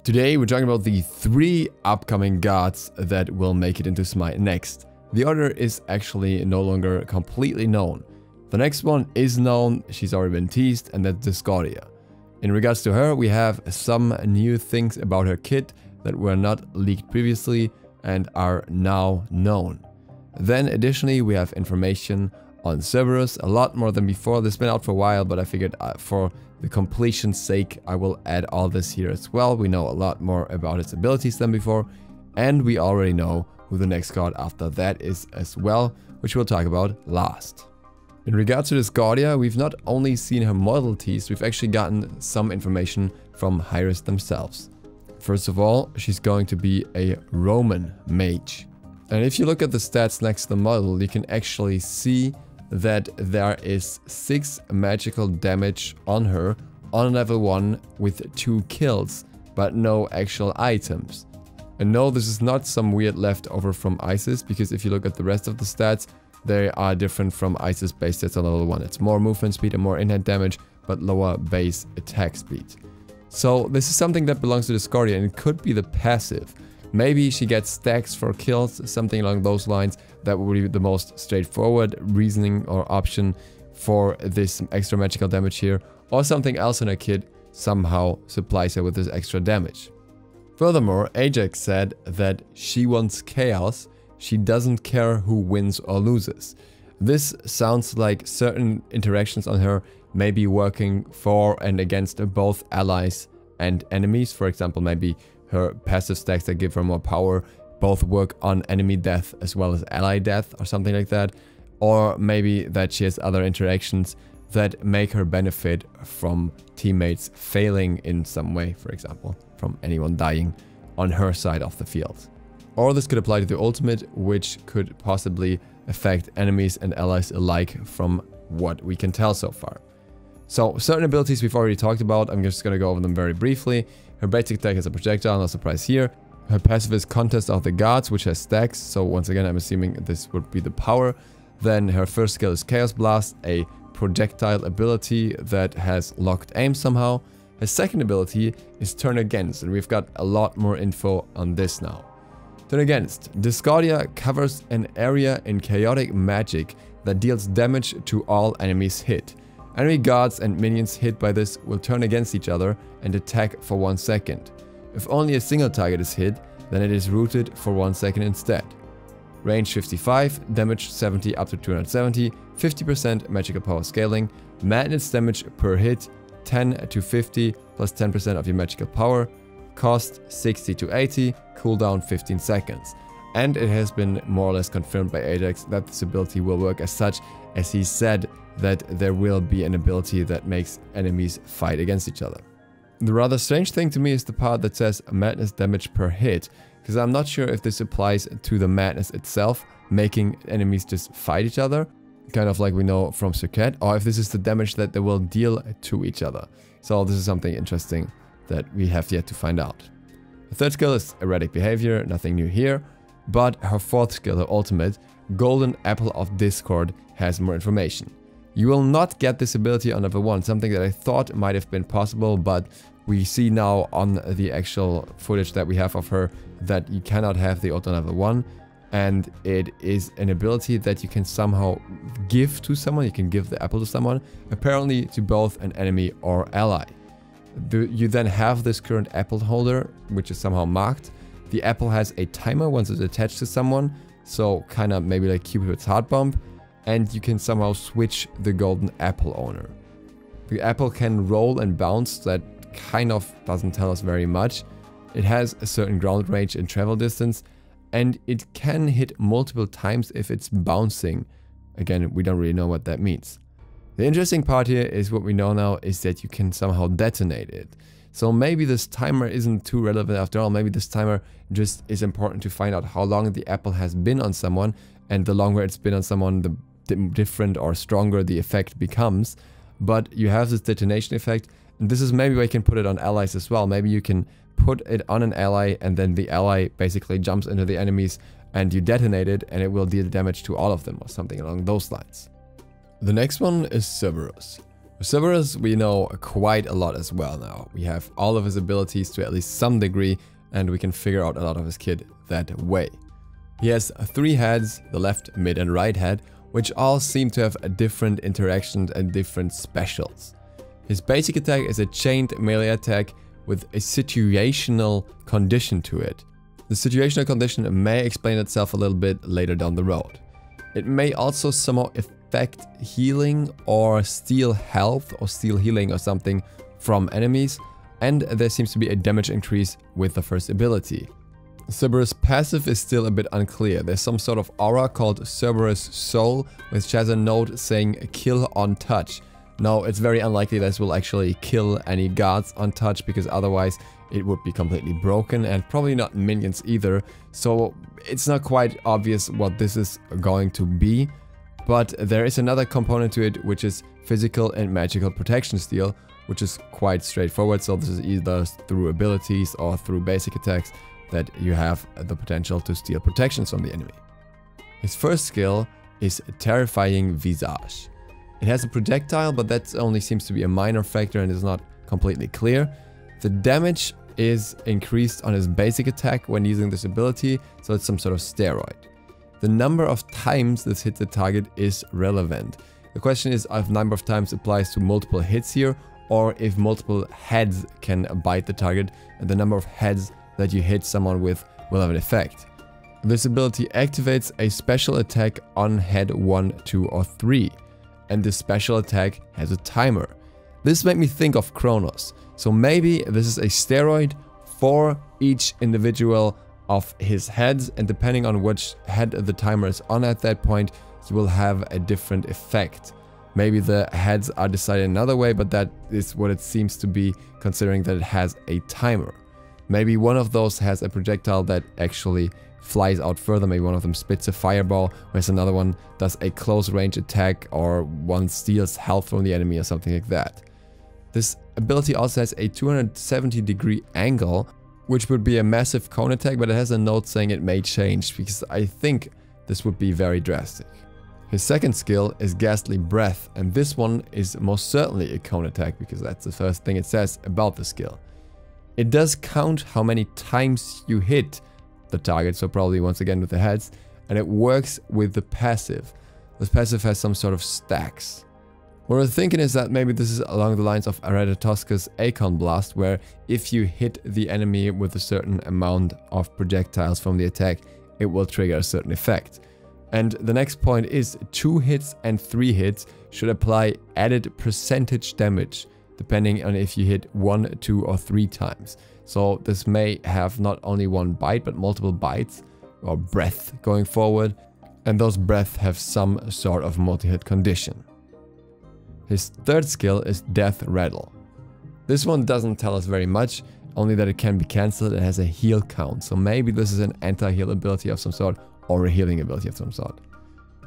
Today we're talking about the 3 upcoming gods that will make it into Smite next. The order is actually no longer completely known. The next one is known, she's already been teased, and that's Discordia. In regards to her, we have some new things about her kit that were not leaked previously and are now known. Then additionally we have information on Cerberus, a lot more than before. This has been out for a while, but I figured for the completion's sake I will add all this here as well. We know a lot more about its abilities than before, and we already know who the next god after that is as well, which we'll talk about last. In regards to Discordia, we've not only seen her model teased, we've actually gotten some information from Hi-Rez themselves. First of all, she's going to be a Roman mage. And if you look at the stats next to the model, you can actually see that there is 6 magical damage on her on level 1 with 2 kills, but no actual items. And no, this is not some weird leftover from Isis, because if you look at the rest of the stats, they are different from Isis base stats on level 1. It's more movement speed and more in-hand damage, but lower base attack speed. So this is something that belongs to Discordia, and it could be the passive. Maybe she gets stacks for kills, something along those lines. That would be the most straightforward reasoning or option for this extra magical damage here. Or something else in her kit somehow supplies her with this extra damage. Furthermore, Ajax said that she wants chaos. She doesn't care who wins or loses. This sounds like certain interactions on her may be working for and against both allies and enemies. For example, maybe her passive stacks that give her more power both work on enemy death as well as ally death or something like that. Or maybe that she has other interactions that make her benefit from teammates failing in some way, for example, from anyone dying on her side of the field. Or this could apply to the ultimate, which could possibly affect enemies and allies alike from what we can tell so far. So certain abilities we've already talked about, I'm just going to go over them very briefly. Her basic attack is a projectile, no surprise here. Her passive is Contest of the Gods, which has stacks, so once again I'm assuming this would be the power. Then her first skill is Chaos Blast, a projectile ability that has locked aim somehow. Her second ability is Turn Against, and we've got a lot more info on this now. Turn Against. Discordia covers an area in chaotic magic that deals damage to all enemies hit. Enemy gods and minions hit by this will turn against each other and attack for 1 second. If only a single target is hit, then it is rooted for 1 second instead. Range 55, damage 70 up to 270, 50% magical power scaling, madness damage per hit 10 to 50 plus 10% of your magical power, cost 60 to 80, cooldown 15 seconds. And it has been more or less confirmed by Ajax that this ability will work as such, as he said that there will be an ability that makes enemies fight against each other. The rather strange thing to me is the part that says madness damage per hit, because I'm not sure if this applies to the madness itself, making enemies just fight each other, kind of like we know from Circuit, or if this is the damage that they will deal to each other. So this is something interesting that we have yet to find out. The third skill is Erratic Behavior, nothing new here, but her fourth skill, her ultimate, Golden Apple of Discord, has more information. You will not get this ability on level 1, something that I thought might have been possible, but we see now on the actual footage that we have of her that you cannot have the auto on level 1, and it is an ability that you can somehow give to someone. You can give the apple to someone, apparently to both an enemy or ally. You then have this current apple holder, which is somehow marked. The apple has a timer once it's attached to someone, so kind of maybe like Cupid's heart bomb, and you can somehow switch the golden apple owner. The apple can roll and bounce, that kind of doesn't tell us very much. It has a certain ground range and travel distance, and it can hit multiple times if it's bouncing. Again, we don't really know what that means. The interesting part here is what we know now is that you can somehow detonate it. So maybe this timer isn't too relevant after all. Maybe this timer just is important to find out how long the apple has been on someone, and the longer it's been on someone, the different or stronger the effect becomes. But you have this detonation effect, and this is maybe where you can put it on allies as well. Maybe you can put it on an ally, and then the ally basically jumps into the enemies and you detonate it, and it will deal damage to all of them or something along those lines. The next one is Cerberus. For Cerberus, we know quite a lot as well now. We have all of his abilities to at least some degree, and we can figure out a lot of his kit that way. He has 3 heads, the left, mid and right head, which all seem to have different interactions and different specials. His basic attack is a chained melee attack with a situational condition to it. The situational condition may explain itself a little bit later down the road. It may also somehow affect healing or steal health or steal healing or something from enemies, and there seems to be a damage increase with the first ability. Cerberus' passive is still a bit unclear. There's some sort of aura called Cerberus Soul, which has a note saying kill on touch. Now, it's very unlikely this will actually kill any guards on touch, because otherwise it would be completely broken, and probably not minions either. So it's not quite obvious what this is going to be. But there is another component to it, which is physical and magical protection steal, which is quite straightforward. So this is either through abilities or through basic attacks that you have the potential to steal protections from the enemy. His first skill is Terrifying Visage. It has a projectile, but that only seems to be a minor factor and is not completely clear. The damage is increased on his basic attack when using this ability, so it's some sort of steroid. The number of times this hits the target is relevant. The question is if number of times applies to multiple hits here, or if multiple heads can bite the target, and the number of heads that you hit someone with will have an effect. This ability activates a special attack on head 1, 2 or 3, and this special attack has a timer. This made me think of Kronos, so maybe this is a steroid for each individual of his heads, and depending on which head the timer is on at that point, you will have a different effect. Maybe the heads are decided another way, but that is what it seems to be, considering that it has a timer. Maybe one of those has a projectile that actually flies out further. Maybe one of them spits a fireball, whereas another one does a close range attack, or one steals health from the enemy or something like that. This ability also has a 270-degree angle, which would be a massive cone attack, but it has a note saying it may change, because I think this would be very drastic. His second skill is Ghastly Breath, and this one is most certainly a cone attack, because that's the first thing it says about the skill. It does count how many times you hit the target, so probably once again with the heads, and it works with the passive. This passive has some sort of stacks. What we're thinking is that maybe this is along the lines of Ratatoska's Acorn Blast, where if you hit the enemy with a certain amount of projectiles from the attack, it will trigger a certain effect. And the next point is 2 hits and 3 hits should apply added percentage damage, depending on if you hit 1, 2 or 3 times. So this may have not only one bite, but multiple bites or breath going forward, and those breaths have some sort of multi-hit condition. His third skill is Death Rattle. This one doesn't tell us very much, only that it can be cancelled and has a heal count, so maybe this is an anti-heal ability of some sort, or a healing ability of some sort.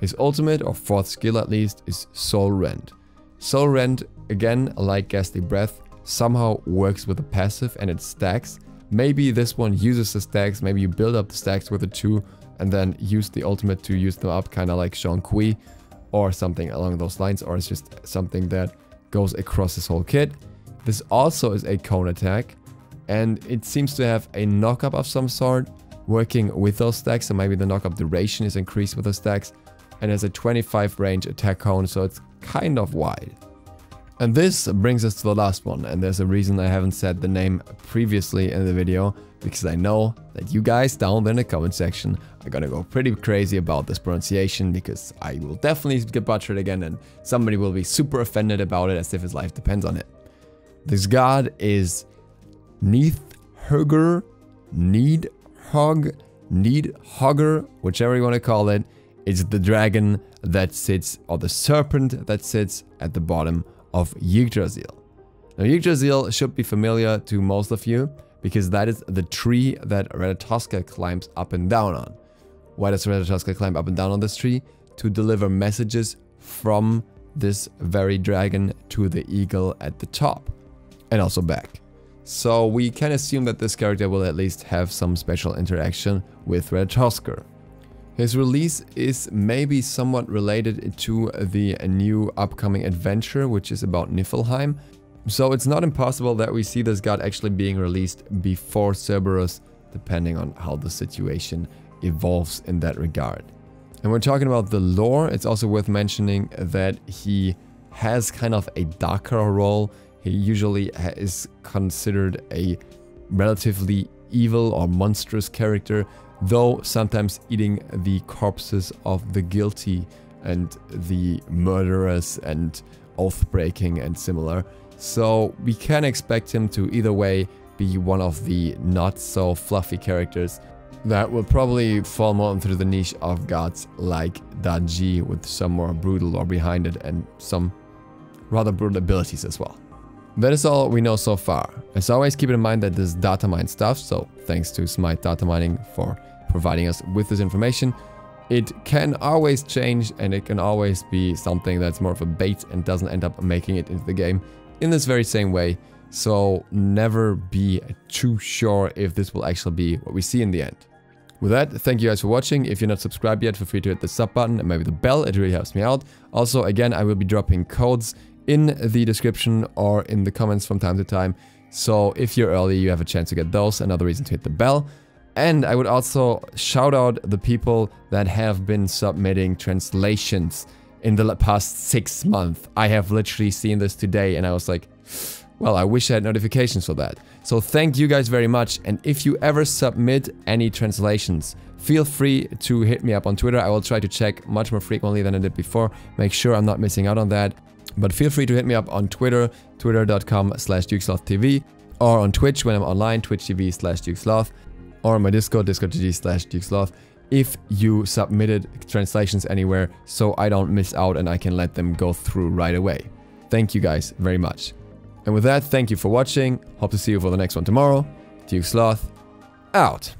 His ultimate, or fourth skill at least, is Soul Rend. Soul Rend, again, like Ghastly Breath, somehow works with the passive and it stacks. Maybe this one uses the stacks, maybe you build up the stacks with the 2 and then use the ultimate to use them up, kind of like Sean Kui, or something along those lines, or it's just something that goes across his whole kit. This also is a cone attack, and it seems to have a knockup of some sort, working with those stacks, so maybe the knockup duration is increased with the stacks, and has a 25 range attack cone, so it's kind of wide. And this brings us to the last one, and there's a reason I haven't said the name previously in the video, because I know that you guys down there in the comment section are gonna go pretty crazy about this pronunciation, because I will definitely get butchered again and somebody will be super offended about it as if his life depends on it. This god is Nidhogg, Nidhogger, whichever you want to call it. It's the dragon that sits, or the serpent that sits at the bottom of Yggdrasil. Now Yggdrasil should be familiar to most of you, because that is the tree that Ratatoska climbs up and down on. Why does Ratatoska climb up and down on this tree? To deliver messages from this very dragon to the eagle at the top, and also back. So we can assume that this character will at least have some special interaction with Ratatoska. His release is maybe somewhat related to the new upcoming adventure, which is about Niflheim. So it's not impossible that we see this god actually being released before Cerberus, depending on how the situation evolves in that regard. And we're talking about the lore. It's also worth mentioning that he has kind of a darker role. He usually is considered a relatively evil or monstrous character, though sometimes eating the corpses of the guilty and the murderers and oath-breaking and similar. So we can expect him to either way be one of the not so fluffy characters that will probably fall more into the niche of gods like Daji, with some more brutal lore behind it and some rather brutal abilities as well. That is all we know so far. As always, keep in mind that this is data mine stuff, so thanks to Smite Data Mining for providing us with this information. It can always change, and it can always be something that's more of a bait and doesn't end up making it into the game in this very same way. So never be too sure if this will actually be what we see in the end. With that, thank you guys for watching. If you're not subscribed yet, feel free to hit the sub button and maybe the bell. It really helps me out. Also, again, I will be dropping codes in the description or in the comments from time to time. So if you're early, you have a chance to get those. Another reason to hit the bell. And I would also shout out the people that have been submitting translations in the past 6 months. I have literally seen this today and I was like, well, I wish I had notifications for that. So thank you guys very much. And if you ever submit any translations, feel free to hit me up on Twitter. I will try to check much more frequently than I did before. Make sure I'm not missing out on that. But feel free to hit me up on Twitter, twitter.com/DukeSlothTV, or on Twitch when I'm online, twitch.tv/DukeSloth, or on my Discord, discord.gg/DukeSloth, if you submitted translations anywhere, so I don't miss out and I can let them go through right away. Thank you guys very much. And with that, thank you for watching. Hope to see you for the next one tomorrow. DukeSloth, out.